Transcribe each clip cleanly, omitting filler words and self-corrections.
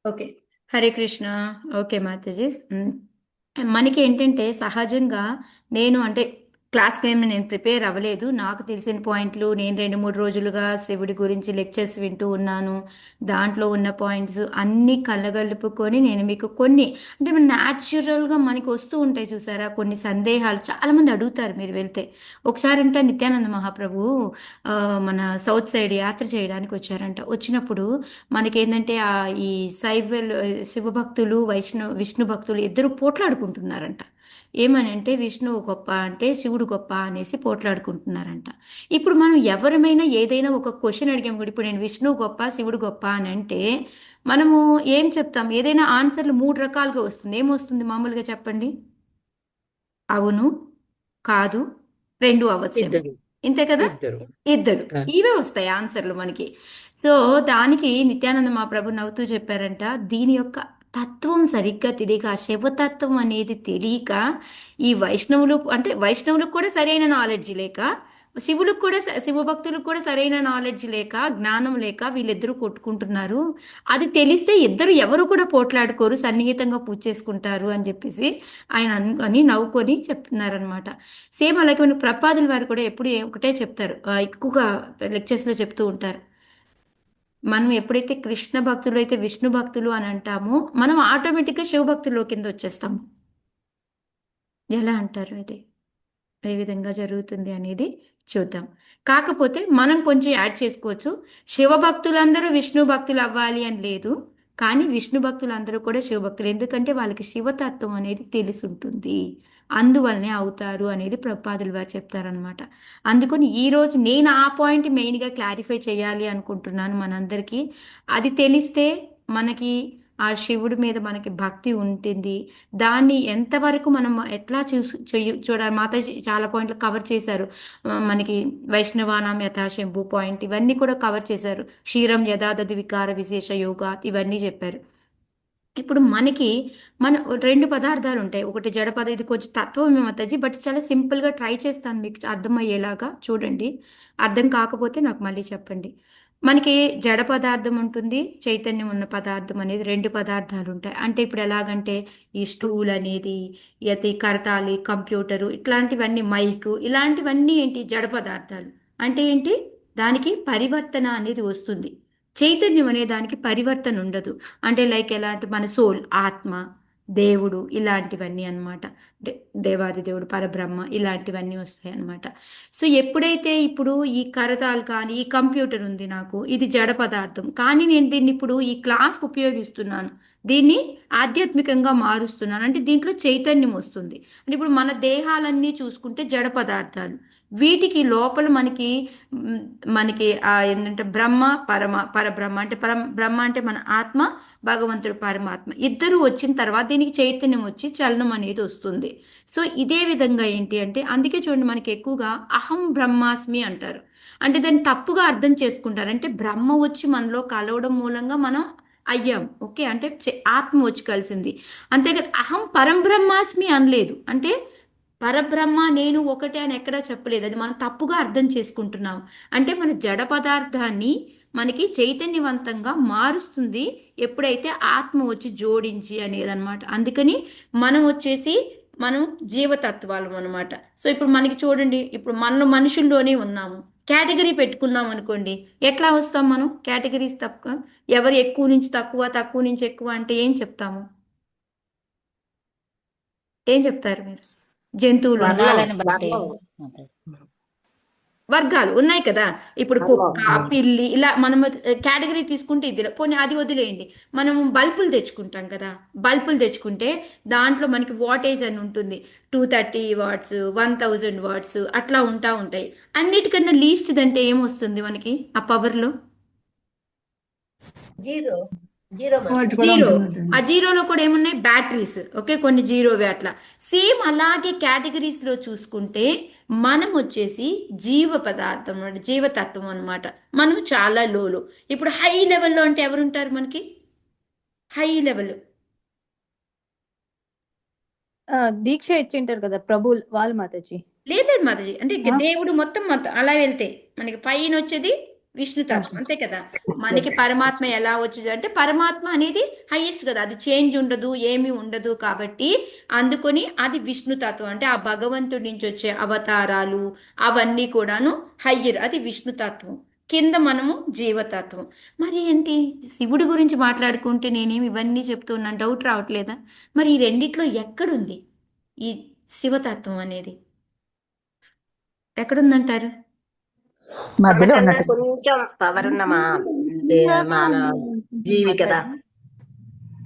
Okay. Hare Krishna. Okay Mataji. మనకి ఏంటంటే సహజంగా నేను అంటే క్లాస్కి ఏమి నేను ప్రిపేర్ అవ్వలేదు. నాకు తెలిసిన పాయింట్లు నేను 2 3 రోజులుగా శివుడి గురించి లెక్చర్స్ వింటూ ఉన్నాను. దాంట్లో ఉన్న పాయింట్స్ అన్నీ కలగలుపుకొని నేను మీకు కొన్ని అంటే న్యాచురల్గా మనకి వస్తూ ఉంటాయి చూసారా, కొన్ని సందేహాలు చాలామంది అడుగుతారు మీరు వెళ్తే. ఒకసారి అంటే నిత్యానంద మహాప్రభు ఆ, మన సౌత్ సైడ్ యాత్ర చేయడానికి వచ్చారంట. వచ్చినప్పుడు మనకేంటంటే ఈ శైవ శివభక్తులు విష్ణు భక్తులు ఇద్దరు పోట్లాడుకుంటున్నారంట. ఏమని అంటే విష్ణువు గొప్ప అంటే శివుడు గొప్ప అనేసి పోట్లాడుకుంటున్నారంట. ఇప్పుడు మనం ఎవరమైనా ఏదైనా ఒక క్వశ్చన్ అడిగాం కూడా, ఇప్పుడు నేను విష్ణువు గొప్ప శివుడు గొప్ప అని అంటే మనము ఏం చెప్తాం? ఏదైనా ఆన్సర్లు 3 రకాలుగా వస్తుంది. ఏమొస్తుంది మామూలుగా చెప్పండి? అవును, కాదు, రెండు అవ్వచ్చేమో. ఇద్దరు. ఇంతే కదా. ఇద్దరు. ఇద్దరు. ఆ, ఇవే వస్తాయి ఆన్సర్లు మనకి. సో దానికి నిత్యానంద మా ప్రభు నవ్వుతూ చెప్పారంట, దీని యొక్క తత్వం సరిగ్గా తెలియక, ఆ శివతత్వం అనేది తెలియక, ఈ వైష్ణవులు అంటే వైష్ణవులకు కూడా సరైన నాలెడ్జ్ లేక, శివులకు కూడా శివభక్తులకు కూడా సరైన నాలెడ్జ్ లేక, జ్ఞానం లేక వీళ్ళిద్దరూ కొట్టుకుంటున్నారు. అది తెలిస్తే ఇద్దరు ఎవరు కూడా పోట్లాడుకోరు, సన్నిహితంగా పూజ చేసుకుంటారు అని చెప్పేసి ఆయన అని నవ్వుకొని చెప్తున్నారనమాట. సేమ్ అలాగే మన ప్రపాదుల వారు కూడా ఎప్పుడు ఒకటే చెప్తారు, ఎక్కువగా లెక్చర్స్లో చెప్తూ ఉంటారు. మనం ఎప్పుడైతే కృష్ణ భక్తులు అయితే విష్ణు భక్తులు అని అంటామో మనం ఆటోమేటిక్గా శివ భక్తుల్లో కింద వచ్చేస్తాము. ఎలా అంటారు ఇది? ఏ విధంగా జరుగుతుంది అనేది చూద్దాం. కాకపోతే మనం కొంచెం యాడ్ చేసుకోవచ్చు. శివ భక్తులందరూ విష్ణు భక్తులు అవ్వాలి అని లేదు. కానీ విష్ణు భక్తులందరూ కూడా శివభక్తులు, ఎందుకంటే వాళ్ళకి శివతత్వం అనేది తెలిసి ఉంటుంది. అందువల్లనే అవుతారు అనేది ప్రభుపాదులు వారు చెప్తారనమాట. అందుకని ఈరోజు నేను ఆ పాయింట్ మెయిన్గా క్లారిఫై చేయాలి అనుకుంటున్నాను మనందరికీ. అది తెలిస్తే మనకి ఆ శివుడి మీద మనకి భక్తి ఉంటుంది. దాన్ని ఎంతవరకు మనం ఎట్లా చూడాలి, మాతాజీ చాలా పాయింట్లు కవర్ చేశారు. మనకి వైష్ణవానాం యథాశంభు పాయింట్ ఇవన్నీ కూడా కవర్ చేశారు. క్షీరం యథాదధి వికార విశేష యోగా ఇవన్నీ చెప్పారు. ఇప్పుడు మనకి మన 2 పదార్థాలు ఉంటాయి. ఒకటి జడ పదార్థం, ఇది కొంచెం తత్వమే మాతాజీ, బట్ చాలా సింపుల్గా ట్రై చేస్తాను మీకు అర్థమయ్యేలాగా చూడండి. అర్థం కాకపోతే నాకు మళ్ళీ చెప్పండి. మనకి జడ పదార్థం ఉంటుంది, చైతన్యం ఉన్న పదార్థం అనేది 2 పదార్థాలు ఉంటాయి. అంటే ఇప్పుడు ఎలాగంటే ఈ స్టూల్ అనేది, ఈ కరతాలి, కంప్యూటరు, ఇట్లాంటివన్నీ మైక్, ఇలాంటివన్నీ ఏంటి జడ పదార్థాలు. అంటే ఏంటి? దానికి పరివర్తన అనేది వస్తుంది. చైతన్యం అనే దానికి పరివర్తన ఉండదు. అంటే లైక్ ఎలా అంటే మన సోల్, ఆత్మ, దేవుడు ఇలాంటివన్నీ అన్నమాట. అంటే దేవాది దేవుడు, పరబ్రహ్మ ఇలాంటివన్నీ వస్తాయి అన్నమాట. సో ఎప్పుడైతే ఇప్పుడు ఈ కరతాలు కానీ ఈ కంప్యూటర్ ఉంది, నాకు ఇది జడ పదార్థం, కానీ నేను దీన్ని ఇప్పుడు ఈ క్లాస్కి ఉపయోగిస్తున్నాను. దీన్ని ఆధ్యాత్మికంగా మారుస్తున్నాను అంటే దీంట్లో చైతన్యం వస్తుంది. అంటే ఇప్పుడు మన దేహాలన్నీ చూసుకుంటే జడ పదార్థాలు. వీటికి లోపల మనకి మ్, మనకి ఏంటంటే బ్రహ్మ, పరబ్రహ్మ అంటే బ్రహ్మ అంటే మన ఆత్మ, భగవంతుడు పరమాత్మ ఇద్దరు వచ్చిన తర్వాత దీనికి చైతన్యం వచ్చి చలనం అనేది వస్తుంది. సో ఇదే విధంగా ఏంటి అంటే అందుకే చూడండి మనకి ఎక్కువగా అహం బ్రహ్మాస్మి అంటారు. అంటే దాన్ని తప్పుగా అర్థం చేసుకుంటారు. అంటే బ్రహ్మ వచ్చి మనలో కలవడం మూలంగా మనం అయ్యాం. ఓకే, అంటే ఆత్మ వచ్చి కలిసింది. అంతేగాని అహం పరం బ్రహ్మాస్మి అనలేదు. అంటే పరబ్రహ్మ నేను ఒకటే అని ఎక్కడా చెప్పలేదు. అది మనం తప్పుగా అర్థం చేసుకుంటున్నాం. అంటే మన జడ పదార్థాన్ని మనకి చైతన్యవంతంగా మారుస్తుంది ఎప్పుడైతే ఆత్మ వచ్చి జోడించి అనేది అనమాట. అందుకని మనం వచ్చేసి మనం జీవతత్వాలం అనమాట. సో ఇప్పుడు మనకి చూడండి, ఇప్పుడు మన మనుషుల్లోనే ఉన్నాము. కేటగిరీ పెట్టుకున్నాం అనుకోండి, ఎట్లా వస్తాం మనం? కేటగిరీస్ తక్కువ, ఎవరు ఎక్కువ నుంచి తక్కువ, తక్కువ నుంచి ఎక్కువ అంటే ఏం చెప్తాము? ఏం చెప్తారు మీరు? జంతువులు ఉన్నాయి, వర్ణం. గుణాలను బట్టి వర్ణం. మాతాజీ. వర్గాలు ఉన్నాయి కదా. ఇప్పుడు వర్ణం. కుక్క, పిల్లి ఇలా మనం కేటగిరీ తీసుకుంటే ఇది పోనీ అది వదిలేయండి. మనం బల్బులు తెచ్చుకుంటాం కదా. బల్బులు తెచ్చుకుంటే దాంట్లో మనకి వాటేజ్ అని ఉంటుంది. 230 వాట్స్, 1000 వాట్స్ అట్లా ఉంటాయి. అన్నిటికన్నా లీస్ట్ అంటే ఏమొస్తుంది మనకి ఆ పవర్లో? జీరో. జీరో వాటి మాస్టర్. కూడా జీరో. ఉంటుందండి. ఆ జీరోలో కూడా ఏమున్నాయి? బ్యాటరీస్. ఓకే, కొన్ని జీరోవి అట్లా. సేమ్ అలాగే కేటగిరీస్లో చూసుకుంటే మనం వచ్చేసి జీవ పదార్థం అన్నమాట, జీవతత్వం అనమాట. మనం చాలా లోలో. ఇప్పుడు హై లెవెల్లో అంటే ఎవరుంటారు మనకి? High level. ఆ, దీక్ష ఇచ్చింటారు కదా ప్రభు వాళ్ళు మాతాజీ. లేదు లేదు మాతాజీ, అంటే ఇంకా దేవుడు మొత్తం అలా వెళ్తే మనకి పైన వచ్చేది విష్ణుతత్వం అంతే కదా. మనకి పరమాత్మ ఎలా వచ్చేది అంటే పరమాత్మ అనేది హైయెస్ట్ కదా, అది చేంజ్ ఉండదు, ఏమీ ఉండదు కాబట్టి అందుకొని అది విష్ణుతత్వం. అంటే ఆ భగవంతుడి నుంచి వచ్చే అవతారాలు అవన్నీ కూడాను హయ్యర్, అది విష్ణుతత్వం. కింద మనము జీవతత్వం. మరి ఏంటి, శివుడి గురించి మాట్లాడుకుంటే నేనేమి ఇవన్నీ చెప్తున్నాను, డౌట్ రావట్లేదా? మరి ఈ రెండిట్లో ఎక్కడుంది ఈ శివతత్వం అనేది, ఎక్కడుందంటారు? మధ్యలో మనకన్నా ఉన్నట్టు. కొంచెం పవర్ ఉన్న మన జీవి కదా.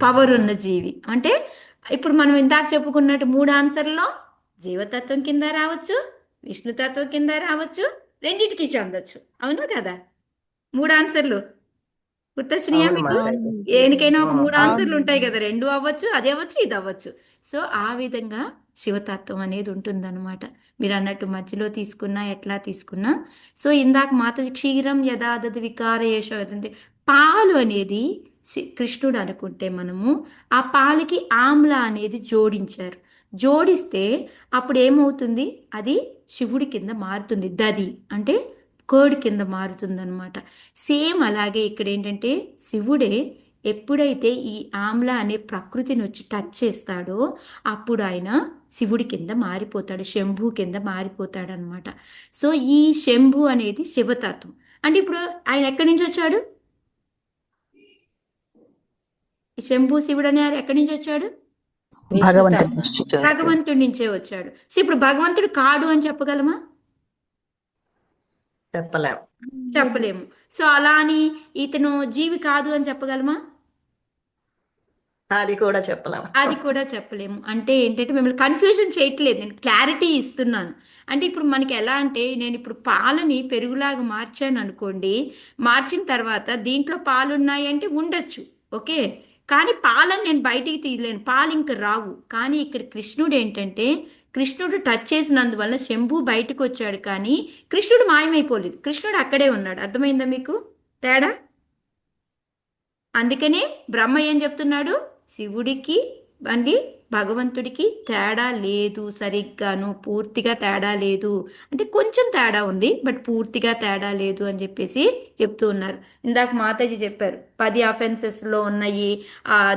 పవర్ ఉన్న జీవి అంటే ఇప్పుడు మనం ఇందాక చెప్పుకున్నట్టు మూడు ఆన్సర్లో జీవతత్వం కింద రావచ్చు, విష్ణుతత్వం కింద రావచ్చు, రెండింటికి చెందొచ్చు. అవును కదా, మూడు ఆన్సర్లు గుర్తొచ్చినాయా అవును మీకు? మాతాజీ. దేనికైనా ఒక మూడు ఆ, ఆన్సర్లు ఉంటాయి కదా, రెండు అవ్వచ్చు, అది అవ్వచ్చు, ఇది అవ్వచ్చు. సో ఆ విధంగా శివతత్వం అనేది ఉంటుందన్నమాట. మీరు అన్నట్టు మధ్యలో తీసుకున్నా ఎట్లా తీసుకున్నా. సో ఇందాక మాత క్షీరం యథాదధి వికార యశోదంతే, పాలు అనేది కృష్ణుడు అనుకుంటే మనము ఆ పాలకి ఆమ్ల అనేది జోడించారు. జోడిస్తే అప్పుడు ఏమవుతుంది, అది శివుడి కింద మారుతుంది, దది అంటే కర్డ్ కింద మారుతుందన్నమాట. సేమ్ అలాగే ఇక్కడ ఏంటంటే శివుడే ఎప్పుడైతే ఈ ఆమ్ల అనే ప్రకృతిని వచ్చి టచ్ చేస్తాడో అప్పుడు ఆయన శివుడి కింద మారిపోతాడు, శంభు కింద మారిపోతాడు అనమాట. సో ఈ శంభు అనేది శివతత్వం. అంటే ఇప్పుడు ఆయన ఎక్కడి నుంచి వచ్చాడు, ఈ శంభు శివుడు అనే ఆయన ఎక్కడి నుంచి వచ్చాడు? భగవంతుడి విష్ణుతత్వం. నుంచి. భగవంతుడి నుంచే వచ్చాడు. సో ఇప్పుడు భగవంతుడు కాడు అని చెప్పగలమా? చెప్పలేం. చెప్పలేము. సో అలా అని ఇతను జీవి కాదు అని చెప్పగలమా? అది కూడా చెప్పలేం. అది కూడా చెప్పలేము. అంటే ఏంటంటే మిమ్మల్ని కన్ఫ్యూజన్ చేయట్లేదు, నేను క్లారిటీ ఇస్తున్నాను. అంటే ఇప్పుడు మనకి ఎలా అంటే నేను ఇప్పుడు పాలని పెరుగులాగా మార్చాను అనుకోండి, మార్చిన తర్వాత దీంట్లో పాలు ఉన్నాయి అంటే ఉండొచ్చు, ఓకే. కానీ పాలని నేను బయటికి తీయలేను, పాలు ఇంక రావు. కానీ ఇక్కడ కృష్ణుడు ఏంటంటే కృష్ణుడు టచ్ చేసినందువల్ల శంభు బయటకు వచ్చాడు, కానీ కృష్ణుడు మాయమైపోలేదు, కృష్ణుడు అక్కడే ఉన్నాడు. అర్థమైందా మీకు తేడా? అందుకనే బ్రహ్మ ఏం చెప్తున్నాడు, శివుడికి అండి భగవంతుడికి తేడా లేదు, సరిగ్గాను పూర్తిగా తేడా లేదు. అంటే కొంచెం తేడా ఉంది, బట్ పూర్తిగా తేడా లేదు అని చెప్పేసి చెప్తూ ఉన్నారు. ఇందాక మాతాజీ చెప్పారు 10 అఫెన్సెస్లో ఉన్నాయి,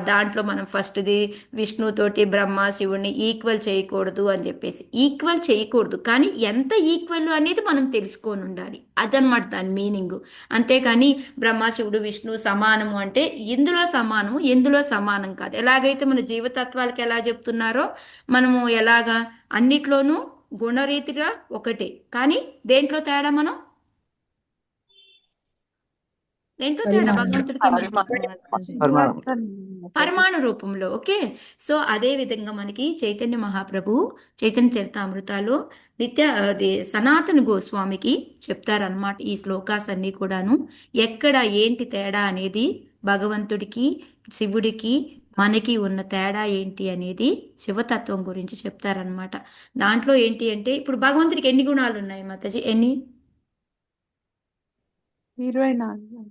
దాంట్లో మనం ఫస్ట్ది విష్ణుతోటి బ్రహ్మ శివుడిని ఈక్వల్ చేయకూడదు అని చెప్పేసి. ఈక్వల్ చేయకూడదు, కానీ ఎంత ఈక్వల్ అనేది మనం తెలుసుకొని ఉండాలి, అదనమాట దాని మీనింగ్. అంతేకాని బ్రహ్మ శివుడు విష్ణు సమానము అంటే ఇందులో సమానము ఎందులో సమానం కాదు. ఎలాగైతే మన జీవతత్వాలకి ఎలా చెప్తున్నారో మనము ఎలాగా అన్నిట్లోనూ గుణరీతిగా ఒకటే, కానీ దేంట్లో తేడా, మనం దేంట్లో తేడా భగవంతుడికి మనకి? పరమాణు రూపంలో, ఓకే. సో అదే విధంగా మనకి చైతన్య మహాప్రభు చైతన్య చరితామృతాలో అది సనాతన గోస్వామికి చెప్తారనమాట ఈ శ్లోకాస్ అన్నీ కూడాను. ఎక్కడ ఏంటి తేడా అనేది, భగవంతుడికి శివుడికి మనకి ఉన్న తేడా ఏంటి అనేది శివతత్వం గురించి చెప్తారనమాట. దాంట్లో ఏంటి అంటే ఇప్పుడు భగవంతుడికి ఎన్ని గుణాలు ఉన్నాయి మాతాజీ, ఎన్ని? 24.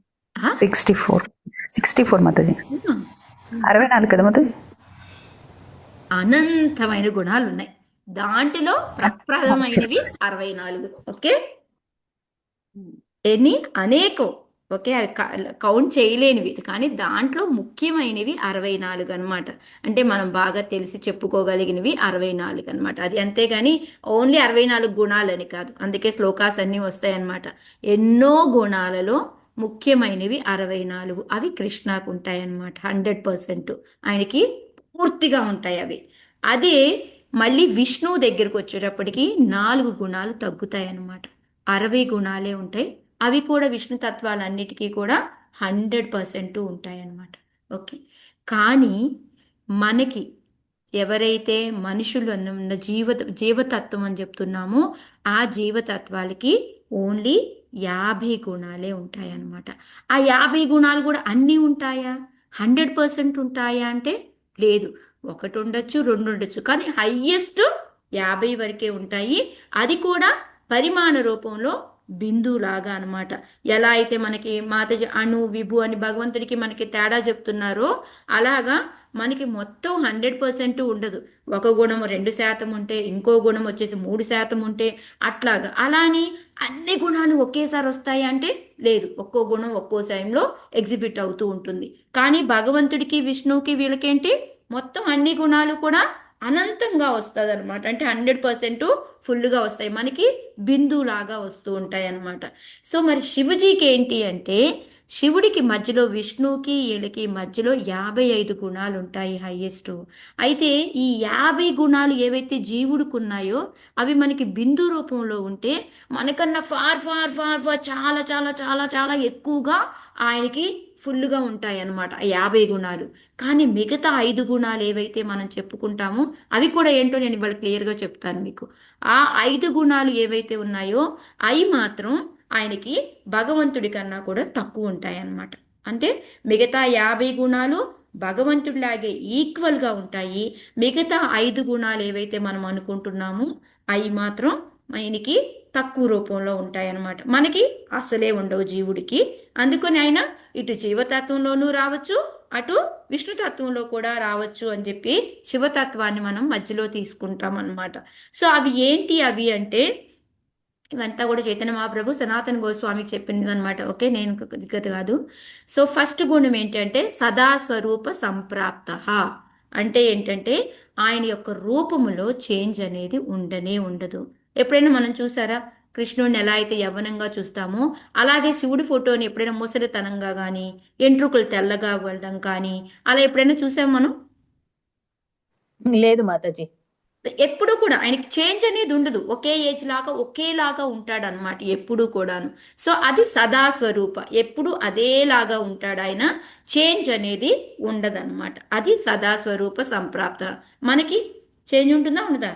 64 మాతాజీ. 64 కదా మాతాజీ. అనంతమైన గుణాలు ఉన్నాయి, దాంట్లో ప్రప్రథమైనవి 64, ఓకే. ఎన్ని అనేకం, ఓకే, అవి కౌంట్ చేయలేనివి, కానీ దాంట్లో ముఖ్యమైనవి 64 అనమాట. అంటే మనం బాగా తెలిసి చెప్పుకోగలిగినవి 64 అనమాట. అది అంతేగాని ఓన్లీ 64 గుణాలని కాదు, అందుకే శ్లోకాస్ అన్నీ వస్తాయన్నమాట. ఎన్నో గుణాలలో ముఖ్యమైనవి 64, అవి కృష్ణకు ఉంటాయన్నమాట. 100% ఆయనకి పూర్తిగా ఉంటాయి అవి. అదే మళ్ళీ విష్ణువు దగ్గరకు వచ్చేటప్పటికి 4 గుణాలు తగ్గుతాయి అన్నమాట, 60 గుణాలే ఉంటాయి. అవి కూడా విష్ణు తత్వాలన్నిటికీ కూడా 100% ఉంటాయన్నమాట, ఓకే. కానీ మనకి ఎవరైతే మనుషులు ఉన్న జీవతత్వం అని చెప్తున్నామో ఆ జీవతత్వాలకి ఓన్లీ 50 గుణాలే ఉంటాయన్నమాట. ఆ 50 గుణాలు కూడా అన్నీ ఉంటాయా, 100% ఉంటాయా అంటే లేదు, ఒకటి ఉండొచ్చు, రెండు ఉండొచ్చు, కానీ హయ్యెస్ట్ 50 వరకే ఉంటాయి. అది కూడా పరిమాణ రూపంలో బిందులాగా అన్నమాట. ఎలా అయితే మనకి మాతాజీ అణు విభు అని భగవంతుడికి మనకి తేడా చెప్తున్నారో అలాగా మనకి మొత్తం 100% ఉండదు. ఒక గుణం 2% ఉంటే ఇంకో గుణం వచ్చేసి 3% ఉంటే అట్లాగా. అలా అని అన్ని గుణాలు ఒకేసారి వస్తాయి అంటే లేదు. ఒక్కో గుణం ఒక్కో టైంలో ఎగ్జిబిట్ అవుతూ ఉంటుంది. కానీ భగవంతుడికి విష్ణువుకి వీళ్ళకేంటి మొత్తం అన్ని గుణాలు కూడా అనంతంగా వస్తుంది అనమాట. అంటే 100% ఫుల్గా వస్తాయి, మనకి బిందులాగా వస్తూ ఉంటాయి అన్నమాట. సో మరి శివజీకి ఏంటి అంటే శివుడికి మధ్యలో విష్ణువుకి వీళ్ళకి మధ్యలో 55 గుణాలు ఉంటాయి హైయెస్ట్. అయితే ఈ 50 గుణాలు ఏవైతే జీవుడికి ఉన్నాయో అవి మనకి బిందు రూపంలో ఉంటే మనకన్నా ఫార్ ఫార్ ఫార్ ఫార్ చాలా చాలా చాలా చాలా ఎక్కువగా ఆయనకి ఫుల్గా ఉంటాయి అన్నమాట ఆ 50 గుణాలు. కానీ మిగతా 5 గుణాలు ఏవైతే మనం చెప్పుకుంటామో అవి కూడా ఏంటో నేను ఇవాళ క్లియర్గా చెప్తాను మీకు. ఆ 5 గుణాలు ఏవైతే ఉన్నాయో అవి మాత్రం ఆయనకి భగవంతుడి కన్నా కూడా తక్కువ ఉంటాయి అన్నమాట. అంటే మిగతా 50 గుణాలు భగవంతుడిలాగే ఈక్వల్గా ఉంటాయి. మిగతా 5 గుణాలు ఏవైతే మనం అనుకుంటున్నామో అవి మాత్రం ఆయనకి తక్కువ రూపంలో ఉంటాయన్నమాట. మనకి అసలే ఉండవు జీవుడికి. అందుకని ఆయన ఇటు జీవతత్వంలోనూ రావచ్చు, అటు విష్ణుతత్వంలో కూడా రావచ్చు అని చెప్పి శివతత్వాన్ని మనం మధ్యలో తీసుకుంటాం అన్నమాట. సో అవి ఏంటి అవి అంటే ఇవంతా కూడా చైతన్య మహాప్రభు సనాతన గోస్వామికి చెప్పింది అనమాట. ఓకే, నేను దిగ్గత కాదు. సో ఫస్ట్ గుణం ఏంటంటే సదాస్వరూప సంప్రాప్త. అంటే ఏంటంటే ఆయన యొక్క రూపములో చేంజ్ అనేది ఉండనే ఉండదు. ఎప్పుడైనా మనం చూసారా కృష్ణుడిని ఎలా అయితే యవ్వనంగా చూస్తామో అలాగే శివుడి ఫోటోని ఎప్పుడైనా ముసలితనంగా కానీ ఎంట్రుకలు తెల్లగా వెళ్ళడం కానీ అలా ఎప్పుడైనా చూసాం మనం? లేదు మాతాజీ. ఎప్పుడు కూడా ఆయనకి చేంజ్ అనేది ఉండదు. ఒకే ఏజ్ లాగా ఒకేలాగా ఉంటాడు అనమాట ఎప్పుడు కూడాను. సో అది సదాస్వరూప, ఎప్పుడు అదేలాగా ఉంటాడు ఆయన. చేంజ్ అనేది ఉండదన్నమాట. అది సదాస్వరూప సంప్రాప్త. మనకి చేంజ్ ఉంటుందా ఉండదా?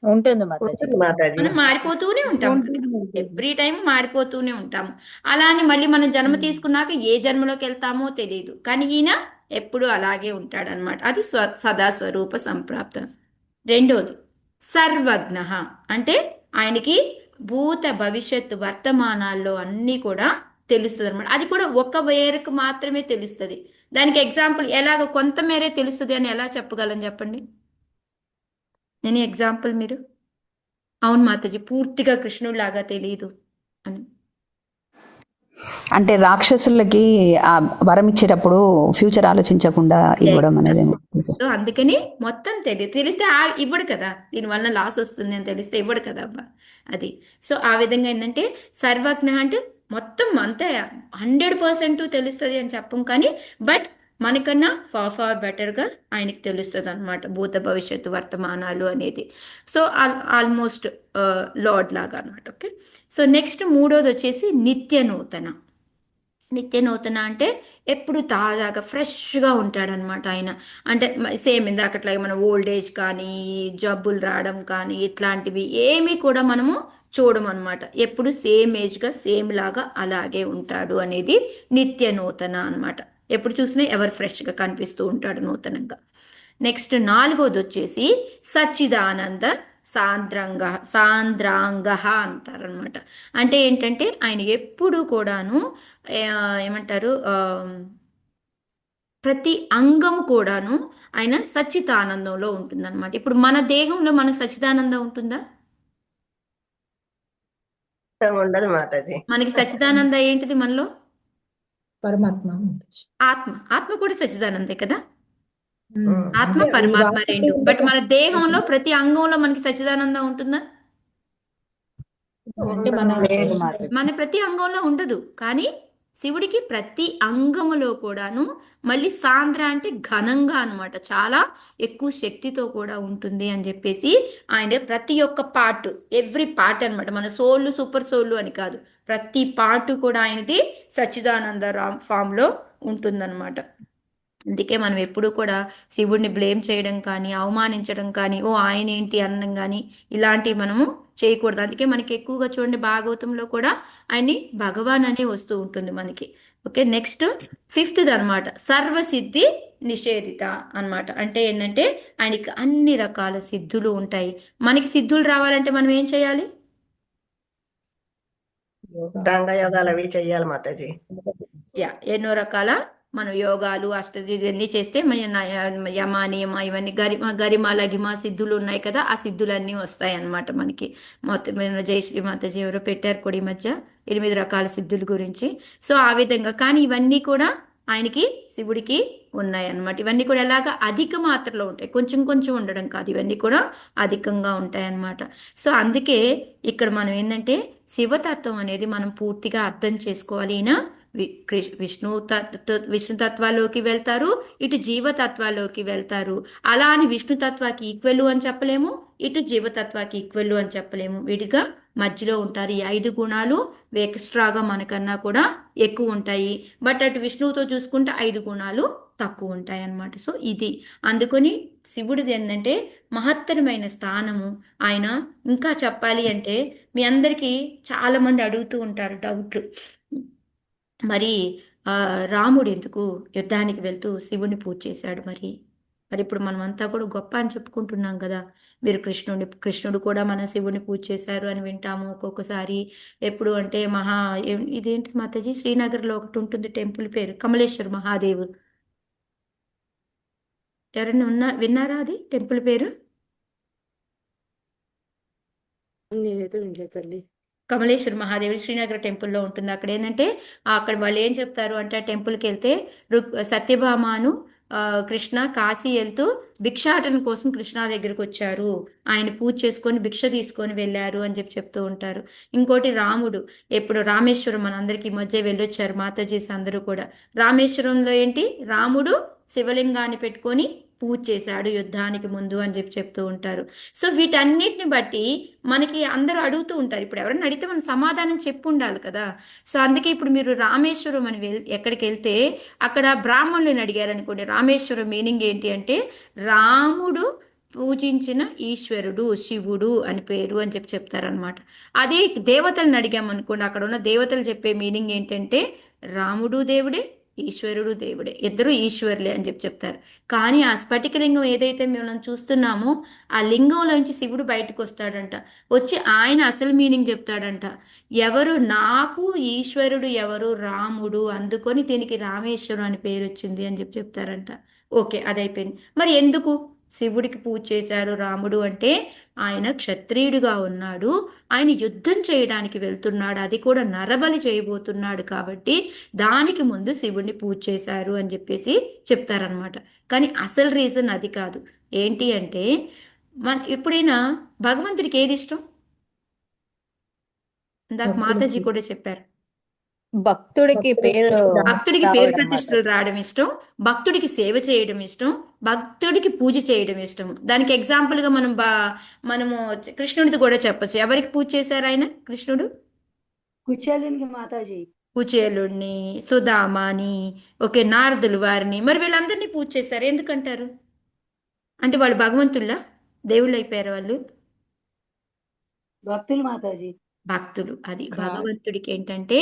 ఉంటుంది మాతాజీ. ఉంటుంది మాతాజీ. మనం మారిపోతూనే ఉంటాం కదా, ఎవ్రీ టైం మారిపోతూనే ఉంటాము. అలా అని మళ్ళీ మనం జన్మ తీసుకున్నాక ఏ జన్మలోకి వెళ్తామో తెలియదు. కానీ ఈయన ఎప్పుడు అలాగే ఉంటాడనమాట. అది సదాస్వరూప సంప్రాప్తం. రెండోది సర్వజ్ఞ. అంటే ఆయనకి భూత భవిష్యత్తు వర్తమానాల్లో అన్నీ కూడా తెలుస్తుంది అనమాట. అది కూడా ఒక వేరకు మాత్రమే తెలుస్తుంది. దానికి ఎగ్జాంపుల్ ఎలాగ కొంతమేరే తెలుస్తుంది అని ఎలా చెప్పగలను చెప్పండి? నేను ఎగ్జాంపుల్ మీరు అవును మాతాజీ పూర్తిగా కృష్ణుడిలాగా తెలియదు అని. అంటే రాక్షసులకి ఆ వరం ఇచ్చేటప్పుడు ఫ్యూచర్ ఆలోచించకుండా ఇవ్వడం అనేది. సో అందుకని మొత్తం తెలిస్తే ఇవ్వడు కదా, దీనివల్ల లాస్ వస్తుంది అని తెలిస్తే ఇవ్వడు కదా అబ్బా. అది సో ఆ విధంగా ఏంటంటే సర్వజ్ఞ అంటే మొత్తం అంతే 100% తెలుస్తుంది అని చెప్పం, కానీ బట్ మనకన్నా ఫార్ బెటర్గా ఆయనకి తెలుస్తుంది అనమాట భూత భవిష్యత్తు వర్తమానాలు అనేది. సో ఆల్మోస్ట్ లార్డ్ లాగా అనమాట. ఓకే, సో నెక్స్ట్ మూడోది వచ్చేసి నిత్య నూతన. నిత్య నూతన అంటే ఎప్పుడు తాజాగా ఫ్రెష్గా ఉంటాడనమాట ఆయన. అంటే సేమ్ ఇందాకట్లాగే మన ఓల్డ్ ఏజ్ కానీ జబ్బులు రావడం కానీ ఇట్లాంటివి ఏమీ కూడా మనము చూడమన్నమాట. ఎప్పుడు సేమ్ ఏజ్గా సేమ్ లాగా అలాగే ఉంటాడు అనేది నిత్య నూతన అనమాట. ఎప్పుడు చూసినా ఎవరు ఫ్రెష్గా కనిపిస్తూ ఉంటాడు నూతనంగా. నెక్స్ట్ నాలుగోది వచ్చేసి సచ్చిదానంద సాంద్రాంగ అంటారనమాట. అంటే ఏంటంటే ఆయన ఎప్పుడు కూడాను ఏమంటారు ప్రతి అంగం కూడాను ఆయన సచ్చిదానందంలో ఉంటుందన్నమాట. ఇప్పుడు మన దేహంలో మనకు సచ్చిదానందం ఉంటుందా? ఉండదు మాతాజీ. మనకి సచ్చిదానంద ఏంటిది మనలో? పరమాత్మ. ఆత్మ కూడా సచ్చిదానందే కదా. ఉమ్. ఆత్మ అంటే ఈ పరమాత్మ వాక్యం రెండు. బట్ మన దేహంలో ప్రతి అంగంలో మనకి సచ్చిదానందం ఉంటుందా? అంటే మన లేదు మన ప్రతి అంగంలో ఉండదు. కానీ శివుడికి ప్రతి అంగములో కూడాను మళ్ళీ సాంద్ర అంటే ఘనంగా అనమాట, చాలా ఎక్కువ శక్తితో కూడా ఉంటుంది అని చెప్పేసి ఆయన ప్రతి ఒక్క పార్ట్ ఎవ్రీ పార్ట్ అనమాట. మన సోళ్ళు సూపర్ సోళ్ళు అని కాదు, ప్రతి పార్ట్ కూడా ఆయనది సచ్చిదానంద ఫామ్లో ఉంటుందన్నమాట. అందుకే మనం ఎప్పుడు కూడా శివుడిని బ్లేమ్ చేయడం కానీ అవమానించడం కానీ ఓ ఆయన ఏంటి అనడం కానీ ఇలాంటివి మనము చేయకూడదు. అందుకే మనకి ఎక్కువగా చూడండి భాగవతంలో కూడా ఆయన్ని భగవాన్ అనే వస్తూ ఉంటుంది మనకి. ఓకే, నెక్స్ట్ ఫిఫ్త్ది అనమాట సర్వసిద్ధి నిషేధిత అనమాట. అంటే ఏంటంటే ఆయనకి అన్ని రకాల సిద్ధులు ఉంటాయి. మనకి సిద్ధులు రావాలంటే మనం ఏం చేయాలి? యోగా అష్టాంగ యోగాలు అవి చెయ్యాలి మాతాజీ. ఎన్నో రకాల మనం యోగాలు ఇవన్నీ చేస్తే మన యమ నియమ ఇవన్నీ గరిమ లగిమ సిద్ధులు ఉన్నాయి కదా, ఆ సిద్ధులన్నీ వస్తాయి అన్నమాట మనకి. మొత్తం మన జయశ్రీ మాతాజీ ఎవరో పెట్టారు కూడా ఈ మధ్య 8 రకాల సిద్ధుల గురించి. సో ఆ విధంగా కానీ ఇవన్నీ కూడా ఆయనకి శివుడికి ఉన్నాయి అన్నమాట. ఇవన్నీ కూడా ఎలాగా అధిక మాత్రలో ఉంటాయి, కొంచెం కొంచెం ఉండడం కాదు, ఇవన్నీ కూడా అధికంగా ఉంటాయి అన్నమాట. సో అందుకే ఇక్కడ మనం ఏంటంటే శివతత్వం అనేది మనం పూర్తిగా అర్థం చేసుకోవాలి. ఈయన విష్ణుతత్వాలోకి వెళ్తారు, ఇటు జీవతత్వాలోకి వెళ్తారు. అలా అని విష్ణుతత్వాకి ఈక్వెల్ అని చెప్పలేము, ఇటు జీవతత్వాకి ఈక్వెల్ అని చెప్పలేము, విడిగా మధ్యలో ఉంటారు. ఈ 5 గుణాలు ఎక్స్ట్రాగా మనకన్నా కూడా ఎక్కువ ఉంటాయి. బట్ అటు విష్ణువుతో చూసుకుంటే 5 గుణాలు తక్కువ ఉంటాయి అన్నమాట. సో ఇది అందుకని శివుడిది ఏంటంటే మహత్తరమైన స్థానము. ఆయన ఇంకా చెప్పాలి అంటే మీ అందరికీ చాలా మంది అడుగుతూ ఉంటారు డౌట్లు. మరి రాముడు ఎందుకు యుద్ధానికి వెళ్తూ శివుని పూజ చేశాడు? మరి మరి ఇప్పుడు మనం అంతా కూడా గొప్ప అని చెప్పుకుంటున్నాం కదా. మీరు కృష్ణుడు కూడా మన శివుని పూజ చేశారు అని వింటాము ఒక్కొక్కసారి. ఎప్పుడు అంటే ఇదేంటి మాతాజీ, శ్రీనగర్లో ఒకటి ఉంటుంది టెంపుల్ పేరు కమలేశ్వర్ మహాదేవ్. ఎవరైనా విన్నారా అది టెంపుల్ పేరు? నేనైతే వినలేదు తల్లి. కమలేశ్వర్ మహాదేవుడు శ్రీనగర్ టెంపుల్లో ఉంటుంది. అక్కడ ఏంటంటే అక్కడ వాళ్ళు ఏం చెప్తారు అంటే ఆ టెంపుల్కి వెళ్తే సత్యభామను కృష్ణ కాశీ వెళ్తూ భిక్షాటన కోసం కృష్ణ దగ్గరికి వచ్చారు, ఆయన పూజ చేసుకొని భిక్ష తీసుకొని వెళ్ళారు అని చెప్తూ ఉంటారు. ఇంకోటి రాముడు ఎప్పుడు రామేశ్వరం మనందరికీ మధ్య వెళ్ళొచ్చారు మాతాజీస్ అందరూ కూడా. రామేశ్వరంలో ఏంటి రాముడు శివలింగాన్ని పెట్టుకొని పూజ చేశాడు యుద్ధానికి ముందు అని చెప్తూ ఉంటారు. సో వీటన్నిటిని బట్టి మనకి అందరూ అడుగుతూ ఉంటారు. ఇప్పుడు ఎవరైనా అడిగితే మనం సమాధానం చెప్పు ఉండాలి కదా. సో అందుకే ఇప్పుడు మీరు రామేశ్వరం అని ఎక్కడికి వెళ్తే అక్కడ బ్రాహ్మణులను అడిగారు అనుకోండి, రామేశ్వరం మీనింగ్ ఏంటి అంటే రాముడు పూజించిన ఈశ్వరుడు శివుడు అని పేరు అని చెప్తారనమాట. అదే దేవతలను అడిగామనుకోండి, అక్కడ ఉన్న దేవతలు చెప్పే మీనింగ్ ఏంటంటే రాముడు దేవుడే ఈశ్వరుడు దేవుడే, ఇద్దరు ఈశ్వరులే అని చెప్తారు. కానీ ఆ స్ఫటికలింగం ఏదైతే మనం చూస్తున్నామో ఆ లింగంలోంచి శివుడు బయటకు వస్తాడంట, వచ్చి ఆయన అసలు మీనింగ్ చెప్తాడంట. ఎవరు నాకు ఈశ్వరుడు ఎవరు రాముడు, అందుకొని దీనికి రామేశ్వరం అని పేరు వచ్చింది అని చెప్తారంట. ఓకే, అదైపోయింది. మరి ఎందుకు శివుడికి పూజ చేశారు రాముడు అంటే ఆయన క్షత్రియుడిగా ఉన్నాడు, ఆయన యుద్ధం చేయడానికి వెళ్తున్నాడు, అది కూడా నరబలి చేయబోతున్నాడు కాబట్టి దానికి ముందు శివుడిని పూజ చేశారు అని చెప్తారనమాట. కానీ అసలు రీజన్ అది కాదు. ఏంటి అంటే ఎప్పుడైనా భగవంతుడికి ఏది ఇష్టం? ఇందాక మాతాజీ కూడా చెప్పారు, భక్తుడికి పేరు భక్తుడికి పేరు ప్రతిష్టలు రావడం ఇష్టం, భక్తుడికి సేవ చేయడం ఇష్టం, భక్తుడికి పూజ చేయడం ఇష్టం. దానికి ఎగ్జాంపుల్గా మనము కృష్ణుడిది కూడా చెప్పచ్చు. ఎవరికి పూజ చేశారు ఆయన కృష్ణుడు? కుచేలునికి మాతాజీ. కుచేలుడిని, సుధామాని, ఓకే నారదులు వారిని, మరి వీళ్ళందరినీ పూజ చేశారు. ఎందుకంటారు? అంటే వాళ్ళు భగవంతుల్లా, దేవుళ్ళు అయిపోయారు వాళ్ళు? భక్తులు మాతాజీ. భక్తులు. అది భగవంతుడికి ఏంటంటే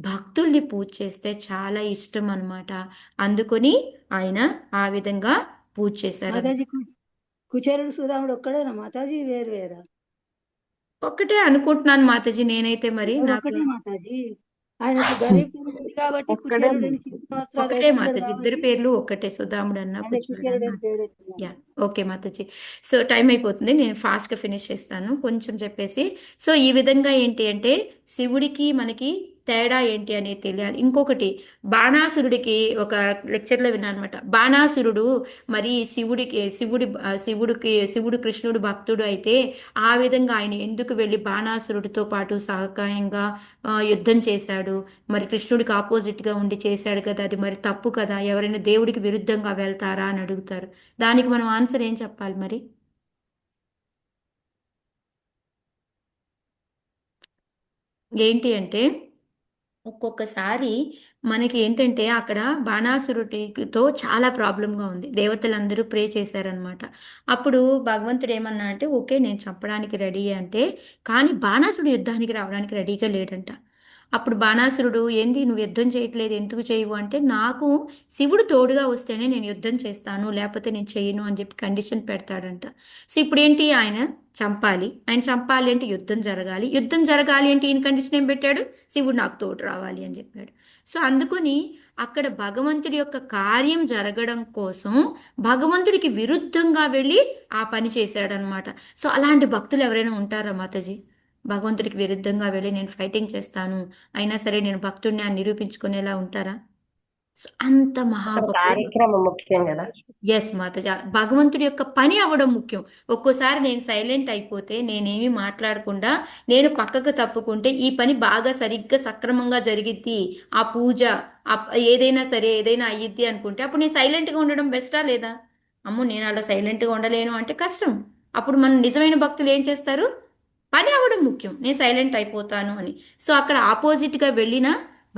భక్తుల్ని పూజ చేస్తే చాలా ఇష్టం అన్నమాట. అందుకొని ఆయన ఆ విధంగా పూజ చేశారు. మాతాజీ కుచేలుడు సుధాముడు ఒక్కడేనా మాతాజీ, వేరు వేరా? ఒక్కటే అనుకుంటున్నాను మాతాజీ నేనైతే. మరి నాకు ఒకటే మాతాజీ. ఆయనకు గరీబ్ ఉంది కాబట్టి కుచేలుడిని చిన్న వస్త్రాలు ఒకటే వేసుకుంటాడు మాతాజీ, ఇద్దరు కాబట్టి పేర్లు ఒకటే, సుధాముడు అన్న ఆయనకు కుచేలుడు కుచేలుడు అన్న. అని పేరు వచ్చింది. Yeah, okay Mataji. So time అయిపోతుంది, నేను ఫాస్ట్గా ఫినిష్ చేస్తాను కొంచెం చెప్పేసి. సో ఈ విధంగా ఏంటి అంటే శివుడికి మనకి తేడా ఏంటి అనేది తెలియాలి. ఇంకొకటి, బాణాసురుడికి ఒక లెక్చర్లో విన్నాను అనమాట. బాణాసురుడు మరి శివుడు కృష్ణుడు భక్తుడు అయితే ఆ విధంగా ఆయన ఎందుకు వెళ్ళి బాణాసురుడితో పాటు సహకాయంగా యుద్ధం చేశాడు? మరి కృష్ణుడికి ఆపోజిట్గా ఉండి చేశాడు కదా, అది మరి తప్పు కదా, ఎవరైనా దేవుడికి విరుద్ధంగా వెళ్తారా అని అడుగుతారు. దానికి మనం ఆన్సర్ ఏం చెప్పాలి మరి? ఏంటి అంటే ఒక్కొక్కసారి మనకి ఏంటంటే అక్కడ బాణాసురుడితో చాలా ప్రాబ్లంగా ఉంది, దేవతలందరూ ప్రే చేశారనమాట. అప్పుడు భగవంతుడు ఏమన్నా అంటే ఓకే నేను చంపడానికి రెడీ అంటే, కానీ బాణాసురుడు యుద్ధానికి రావడానికి రెడీగా లేడంట. అప్పుడు బాణాసురుడు, ఏంది నువ్వు యుద్ధం చేయట్లేదు, ఎందుకు చేయవు అంటే, నాకు శివుడు తోడుగా వస్తేనే నేను యుద్ధం చేస్తాను, లేకపోతే నేను చేయను అని చెప్పి కండిషన్ పెడతాడంట. సో ఇప్పుడు ఏంటి, ఆయన చంపాలి అంటే యుద్ధం జరగాలి, యుద్ధం జరగాలి అంటే ఈయన కండిషన్ ఏం పెట్టాడు, శివుడు నాకు తోడు రావాలి అని చెప్పాడు. సో అందుకని అక్కడ భగవంతుడి యొక్క కార్యం జరగడం కోసం భగవంతుడికి విరుద్ధంగా వెళ్ళి ఆ పని చేశాడనమాట. సో అలాంటి భక్తులు ఎవరైనా ఉంటారా మాతాజీ? భగవంతుడికి విరుద్ధంగా వెళ్ళి నేను ఫైటింగ్ చేస్తాను, అయినా సరే నేను భక్తుడిని అని నిరూపించుకునేలా ఉంటారా? సో అంత మహా అక్కడ గొప్ప. కార్యక్రమం ముఖ్యం కదా. ఎస్ మాతాజీ, భగవంతుడి యొక్క పని అవ్వడం ముఖ్యం. ఒక్కోసారి నేను సైలెంట్ అయిపోతే, నేనేమి మాట్లాడకుండా నేను పక్కకు తప్పుకుంటే ఈ పని బాగా సరిగ్గా సక్రమంగా జరిగిద్ది, ఆ పూజ ఏదైనా సరే ఏదైనా అయ్యిద్ది అనుకుంటే అప్పుడు నేను సైలెంట్గా ఉండడం బెస్టా లేదా? అమ్మో నేను అలా సైలెంట్గా ఉండలేను అంటే కష్టం. అప్పుడు మన నిజమైన భక్తులు ఏం చేస్తారు, పని అవ్వడం ముఖ్యం, నేను సైలెంట్ అయిపోతాను అని. సో అక్కడ ఆపోజిట్గా వెళ్ళిన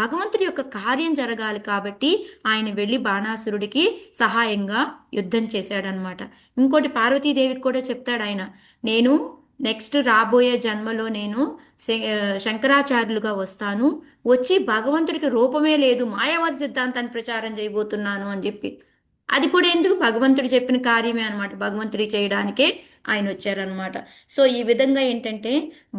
భగవంతుడి యొక్క కార్యం జరగాలి కాబట్టి ఆయన వెళ్ళి బాణాసురుడికి సహాయంగా యుద్ధం చేశాడనమాట. ఇంకోటి పార్వతీదేవికి కూడా చెప్తాడు ఆయన, నేను నెక్స్ట్ రాబోయే జన్మలో నేను శంకరాచార్యులుగా వస్తాను, వచ్చి భగవంతుడికి రూపమే లేదు మాయావాద సిద్ధాంతాన్ని ప్రచారం చేయబోతున్నాను అని చెప్పి. అది కూడా ఎందుకు, భగవంతుడు చెప్పిన కార్యమే అనమాట, భగవంతుడి చేయడానికే ఆయన వచ్చారనమాట. సో ఈ విధంగా ఏంటంటే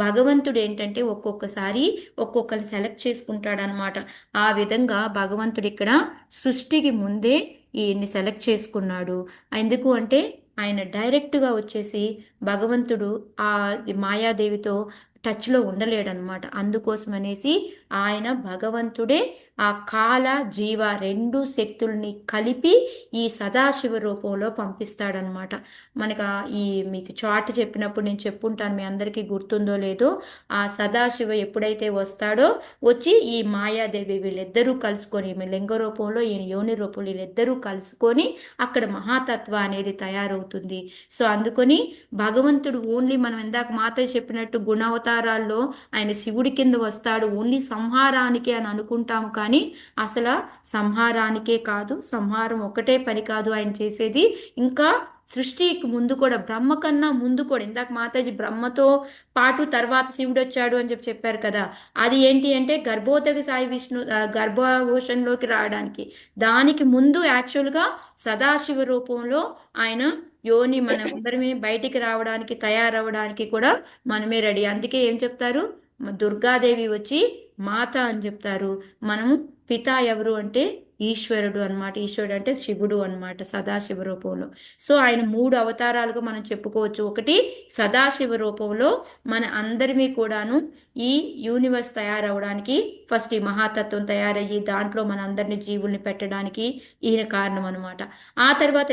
భగవంతుడు ఏంటంటే ఒక్కొక్కసారి ఒక్కొక్కరిని సెలెక్ట్ చేసుకుంటాడనమాట. ఆ విధంగా భగవంతుడు ఇక్కడ సృష్టికి ముందే ఈయన్ని సెలెక్ట్ చేసుకున్నాడు. ఎందుకు అంటే ఆయన డైరెక్ట్గా వచ్చేసి భగవంతుడు ఆ మాయాదేవితో టచ్లో ఉండలేడనమాట. అందుకోసం అనేసి ఆయన భగవంతుడే ఆ కాల జీవ రెండు శక్తుల్ని కలిపి ఈ సదాశివ రూపంలో పంపిస్తాడనమాట. మనకు మీకు చాట్ చెప్పినప్పుడు నేను చెప్పుంటాను, మీ అందరికీ గుర్తుందో లేదో, ఆ సదాశివ ఎప్పుడైతే వస్తాడో వచ్చి ఈ మాయాదేవి వీళ్ళిద్దరూ కలుసుకొని, ఈమె లింగ రూపంలో ఈయన యోని రూపంలో వీళ్ళిద్దరూ కలుసుకొని అక్కడ మహాతత్వ అనేది తయారవుతుంది. సో అందుకొని భగవంతుడు ఓన్లీ మనం ఇందాక మాత చెప్పినట్టు గుణావతారాల్లో ఆయన శివుడి కింద వస్తాడు ఓన్లీ సంహారానికి అని అనుకుంటాము, కానీ అసలు సంహారానికే కాదు, సంహారం ఒకటే పని కాదు ఆయన చేసేది, ఇంకా సృష్టికి ముందు కూడా, బ్రహ్మ కన్నా ముందు కూడా, ఇందాక మాతాజీ బ్రహ్మతో పాటు తర్వాత శివుడు వచ్చాడు అని చెప్పారు కదా, అది ఏంటి అంటే గర్భోదక సాయి విష్ణు గర్భోషంలోకి రావడానికి, దానికి ముందు యాక్చువల్గా సదాశివ రూపంలో ఆయన యోని మన అందరమే బయటికి రావడానికి తయారవడానికి కూడా మనమే రెడీ. అందుకే ఏం చెప్తారు, దుర్గాదేవి వచ్చి మాత అని చెప్తారు, మనము పిత ఎవరు అంటే ఈశ్వరుడు అనమాట. ఈశ్వరుడు అంటే శివుడు అనమాట సదాశివ రూపంలో. సో ఆయన 3 అవతారాలుగా మనం చెప్పుకోవచ్చు. ఒకటి సదాశివ రూపంలో మన అందరిమీ కూడాను ఈ యూనివర్స్ తయారవడానికి ఫస్ట్ ఈ మహాతత్వం తయారయ్యి దాంట్లో మన అందరినీ జీవుల్ని పెట్టడానికి ఈయన కారణం అనమాట. ఆ తర్వాత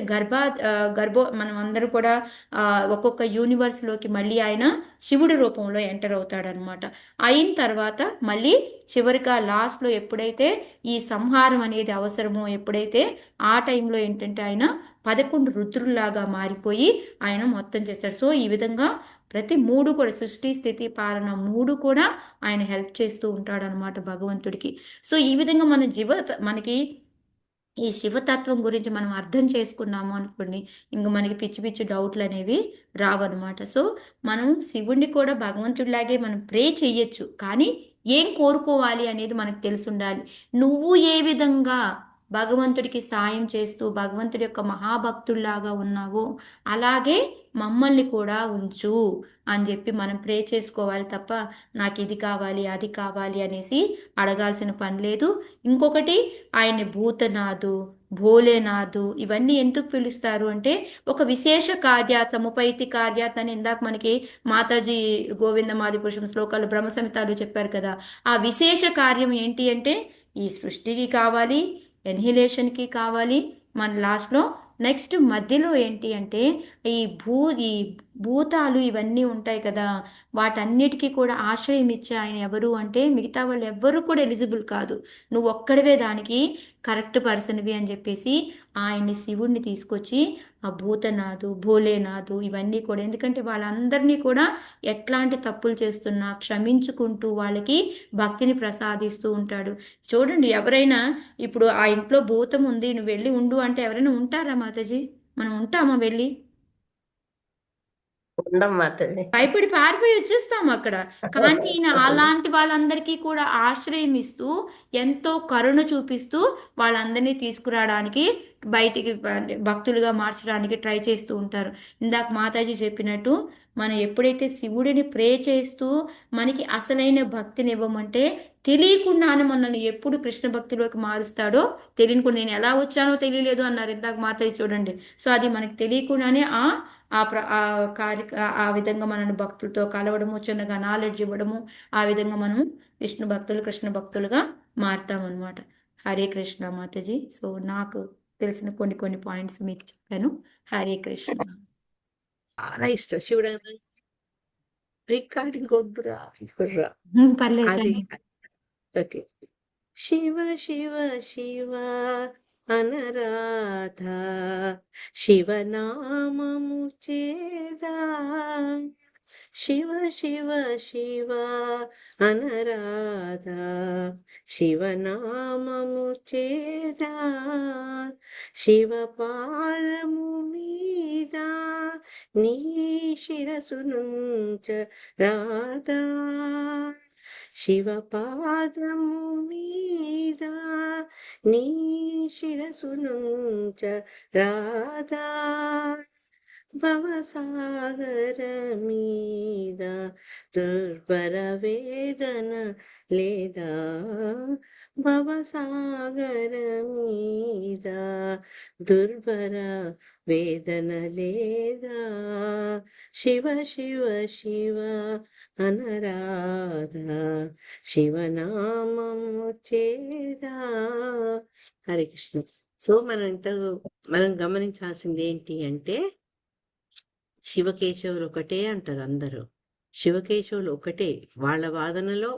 మనం అందరూ కూడా ఒక్కొక్క యూనివర్స్లోకి మళ్ళీ ఆయన శివుడి రూపంలో ఎంటర్ అవుతాడనమాట. అయిన తర్వాత మళ్ళీ చివరిగా లాస్ట్లో ఎప్పుడైతే ఈ సంహారం అనేది అవసరమో, ఎప్పుడైతే ఆ టైంలో ఏంటంటే ఆయన 11 రుద్రుల్లాగా మారిపోయి ఆయన మొత్తం చేస్తాడు. సో ఈ విధంగా ప్రతి 3 కూడా సృష్టి స్థితి పాలన 3 కూడా ఆయన హెల్ప్ చేస్తూ ఉంటాడనమాట భగవంతుడికి. సో ఈ విధంగా మనకి ఈ శివతత్వం గురించి మనం అర్థం చేసుకున్నాము అనుకోండి, ఇంక మనకి పిచ్చి పిచ్చి డౌట్లు అనేవి రావన్నమాట. సో మనం శివుణ్ణి కూడా భగవంతుడిలాగే మనం ప్రే చెయ్యొచ్చు, కానీ ఏం కోరుకోవాలి అనేది మనకు తెలిసి ఉండాలి. నువ్వు ఏ విధంగా భగవంతుడికి సాయం చేస్తూ భగవంతుడి యొక్క మహాభక్తుల్లాగా ఉన్నావో అలాగే మమ్మల్ని కూడా ఉంచు అని చెప్పి మనం ప్రే చేసుకోవాలి తప్ప నాకు ఇది కావాలి అది కావాలి అనేసి అడగాల్సిన పని లేదు. ఇంకొకటి ఆయన్ని భూతనాథు, భోలేనాథు ఇవన్నీ ఎందుకు పిలుస్తారు అంటే ఒక విశేష కార్యాత్ సముపైతి కార్యాత్ అని ఇందాక మనకి మాతాజీ గోవిందమాది పురుషం శ్లోకాలు బ్రహ్మ సంహితాలు చెప్పారు కదా. ఆ విశేష కార్యం ఏంటి అంటే ఈ సృష్టికి కావాలి, ఎన్హిలేషన్కి కావాలి, మన లాస్ట్లో నెక్స్ట్ మధ్యలో ఏంటి అంటే ఈ భూతాలు ఇవన్నీ ఉంటాయి కదా, వాటన్నిటికీ కూడా ఆశ్రయం ఇచ్చే ఆయన ఎవరు అంటే మిగతా వాళ్ళు ఎవ్వరూ కూడా ఎలిజిబుల్ కాదు, నువ్వు ఒక్కడివే దానికి కరెక్ట్ పర్సన్వి అని చెప్పేసి ఆయన్ని శివుణ్ణి తీసుకొచ్చి ఆ భూతనాథు, భోలేనాథు ఇవన్నీ కూడా, ఎందుకంటే వాళ్ళందరినీ కూడా ఎట్లాంటి తప్పులు చేస్తున్నా క్షమించుకుంటూ వాళ్ళకి భక్తిని ప్రసాదిస్తూ ఉంటాడు. చూడండి, ఎవరైనా ఇప్పుడు ఆ ఇంట్లో భూతం ఉంది నువ్వు వెళ్ళి ఉండు అంటే ఎవరైనా ఉంటారా మాతాజీ? మనం ఉంటామా వెళ్ళి? ఉండం మాతది. భయపడి పారిపోయి వచ్చేస్తాం అక్కడ. కానీ ఈయన అలాంటి వాళ్ళందరికీ కూడా ఆశ్రయం ఇస్తూ ఎంతో కరుణ చూపిస్తూ వాళ్ళందరినీ తీసుకురావడానికి బయటికి అంటే భక్తులుగా మార్చడానికి ట్రై చేస్తూ ఉంటారు. ఇందాక మాతాజీ చెప్పినట్టు మనం ఎప్పుడైతే శివుడిని ప్రే చేస్తూ మనకి అసలైన భక్తిని ఇవ్వమంటే తెలియకుండానే మనల్ని ఎప్పుడు కృష్ణ భక్తిలోకి మారుస్తాడో తెలియకుండా నేను ఎలా వచ్చానో తెలియలేదు అన్నారు ఇందాక మాతాజీ చూడండి. సో అది మనకి తెలియకుండానే ఆ ఆ విధంగా మనల్ని భక్తులతో కలవడము, చిన్నగా నాలెడ్జ్ ఇవ్వడము, ఆ విధంగా మనం విష్ణు భక్తులు కృష్ణ భక్తులుగా మారుతామన్నమాట. హరే కృష్ణ మాతాజీ. సో నాకు తెలిసిన కొన్ని పాయింట్స్ మీకు చెప్పాను. హరే కృష్ణ. చాలా ఇష్టం శివుడు రికార్డింగ్ వద్దురా కుర్రా పర్లేదు అది కానీ ఓకే. శివ శివ శివ అనరాధా శివనామము చేదా శివ శివ శివ అనరాధా శివనామము చేదా శివ పాదము మీద నీ శిరసునుంచ రాధా శివ పాదము మీద నీ శిరసునుంచ రాధా భవసాగర మీద దుర్భర వేదన లేదా భవసాగర మీద దుర్భర వేదన లేదా శివ శివ శివ అనరాధా శివనామము చేదా. హరే కృష్ణ. సో మనం గమనించాల్సింది ఏంటి అంటే శివకేశవులు ఒకటే అంటారు అందరూ. శివకేశవులు ఒకటే. వాళ్ళ వాదనలో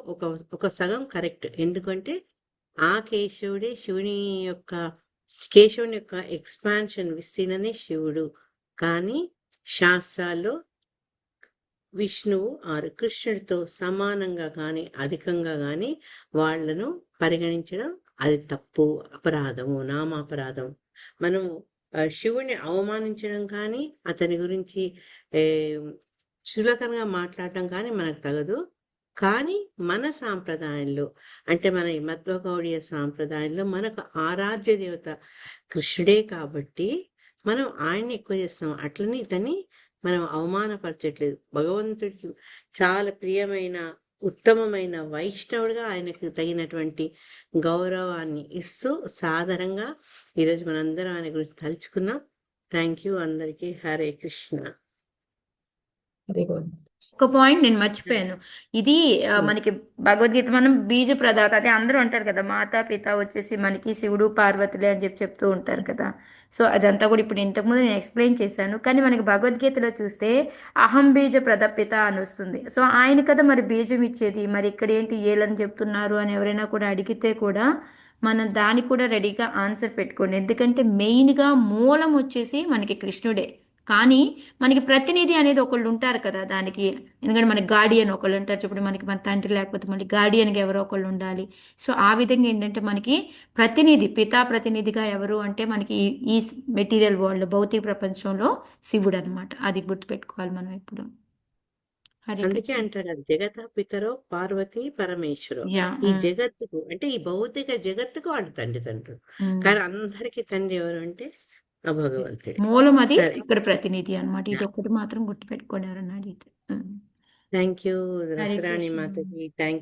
ఒక సగం కరెక్ట్. ఎందుకంటే ఆ కేశవుడే కేశవుని యొక్క ఎక్స్పాన్షన్ విస్తీర్ణనే శివుడు. కానీ శాస్త్రాల్లో విష్ణువు ఆరు కృష్ణుడితో సమానంగా కానీ అధికంగా కానీ వాళ్లను పరిగణించడం అది తప్పు, అపరాధము, నామాపరాధం. మనం శివుని అవమానించడం కానీ అతని గురించి చులకనగా మాట్లాడటం కానీ మనకు తగదు. కానీ మన సాంప్రదాయంలో అంటే మన మధ్వ గౌడీయ సాంప్రదాయంలో మనకు ఆరాధ్య దేవత కృష్ణుడే కాబట్టి మనం ఆయన్ని ఎక్కువ చేస్తాం. అట్లని ఇతన్ని మనం అవమానపరచట్లేదు. భగవంతుడికి చాలా ప్రియమైన ఉత్తమమైన వైష్ణవుడిగా ఆయనకు తగినటువంటి గౌరవాన్ని ఇస్తూ సాదరంగా ఈరోజు మనందరం ఆయన గురించి తలుచుకున్నాం. థ్యాంక్ యూ అందరికీ. హరే కృష్ణ. హరి బోల్. ఒక పాయింట్ నేను మర్చిపోయాను. ఇది మనకి భగవద్గీత మనం బీజ ప్రదాత అదే అందరూ అంటారు కదా, మాతా పిత వచ్చేసి మనకి శివుడు పార్వతులే అని చెప్తూ ఉంటారు కదా. సో అదంతా కూడా ఇప్పుడు ఇంతకుముందు నేను ఎక్స్ప్లెయిన్ చేశాను. కానీ మనకి భగవద్గీతలో చూస్తే అహం బీజ ప్రదపిత అని వస్తుంది. సో ఆయన కదా మరి బీజం ఇచ్చేది, మరి ఇక్కడ ఏంటి ఏలని చెప్తున్నారు అని ఎవరైనా కూడా అడిగితే కూడా మనం దానికి కూడా రెడీగా ఆన్సర్ పెట్టుకోండి. ఎందుకంటే మెయిన్గా మూలం వచ్చేసి మనకి కృష్ణుడే. కానీ మనకి ప్రతినిధి అనేది ఒకళ్ళు ఉంటారు కదా దానికి. ఎందుకంటే మనకి గార్డియన్ ఒకళ్ళు ఉంటారు. ఇప్పుడు మనకి మన తండ్రి లేకపోతే మళ్ళీ గార్డియన్గా ఎవరో ఒకళ్ళు ఉండాలి. సో ఆ విధంగా ఏంటంటే మనకి ప్రతినిధి, పితా ప్రతినిధిగా ఎవరు అంటే మనకి ఈ మెటీరియల్ వరల్డ్ భౌతిక ప్రపంచంలో శివుడు అనమాట. అది గుర్తుపెట్టుకోవాలి మనం ఎప్పుడు. హరే అందుకే కృష్ణ. అంటారు జగత పితరో పార్వతీ పరమేశ్వరు. యా. ఈ జగత్తుకు అంటే ఈ భౌతిక జగత్తుకు వాళ్ళు తండ్రి. కానీ అందరికీ తండ్రి ఎవరు అంటే ఆ భగవంతుడే. మూలం అది సరే. ఇక్కడ ప్రతినిధి అనమాట. ఇది ఒక్కటి మాత్రం గుర్తుపెట్టుకోండి ఎవరన్నా అడిగితే. Thank you Hare Rasarani Krishna. మాతకి. Thank you.